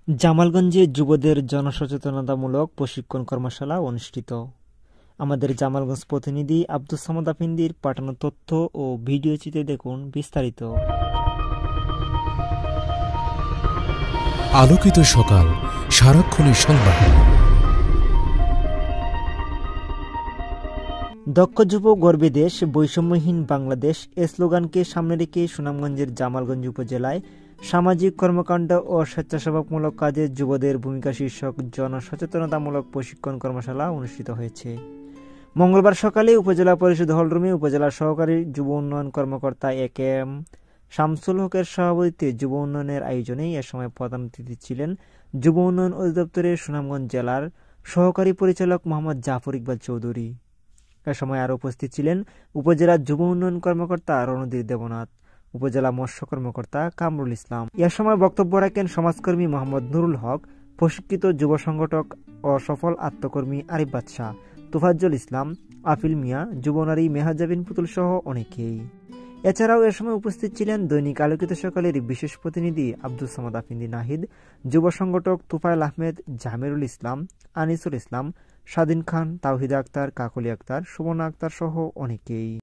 জামালগঞ্জে যুবদের জনসচেতনতামূলক প্রশিক্ষণ কর্মশালা অনুষ্ঠিত। আমাদের জামালগঞ্জ প্রতিনিধি আব্দুস সামাদ আফিন্দির পাঠানো তথ্য ও ভিডিওচিত্রে দেখুন বিস্তারিত। আলোকিত সকাল, সারাক্ষণের সংবাদ। দক্ষ যুবক গর্বে দেশ, বৈষম্যহীন বাংলাদেশ এ স্লোগানকে সামনে রেখে সুনামগঞ্জের জামালগঞ্জ উপজেলায় সামাজিক কর্মকাণ্ড ও স্বেচ্ছাসেবকমূলক কাজে যুবদের ভূমিকা শীর্ষক জনসচেতনতামূলক প্রশিক্ষণ কর্মশালা অনুষ্ঠিত হয়েছে। মঙ্গলবার সকালে উপজেলা পরিষদ হলরুমে উপজেলা সহকারী যুব উন্নয়ন কর্মকর্তা এ.কে.এম. শামসুল হকের সভাপতিত্বে যুব উন্নয়নের আয়োজনে এ সময় প্রধান অতিথি ছিলেন যুব উন্নয়ন অধিদপ্তরের সুনামগঞ্জ জেলার সহকারী পরিচালক মোহাম্মদ জাফর ইকবাল চৌধুরী। এ সময় আরও উপস্থিত ছিলেন উপজেলা যুব উন্নয়ন কর্মকর্তা রণধীর দেবনাথ, উপজেলা মৎস্য কর্মকর্তা কামরুল ইসলাম। এ সময় বক্তব্য রাখেন সমাজকর্মী মোহাম্মদ নুরুল হক, প্রশিক্ষিত যুব সংগঠক ও সফল আত্মকর্মী আরিফ বাদশাহ, তোফাজ্জল ইসলাম, আফিল মিয়া, যুবনারী মেহাজাবিন পুতুল সহ অনেকেই। এছাড়াও এ সময় উপস্থিত ছিলেন দৈনিক আলোকিত সকালের বিশেষ প্রতিনিধি আব্দুস সামাদ আফিন্দি নাহিদ, যুব সংগঠক তুফাইল আহমেদ, জামিরুল ইসলাম, আনিসুল ইসলাম, স্বাধীন খান, তাওহিদা আক্তার, কাকলি আক্তার, সুবর্ণা আক্তার সহ অনেকেই।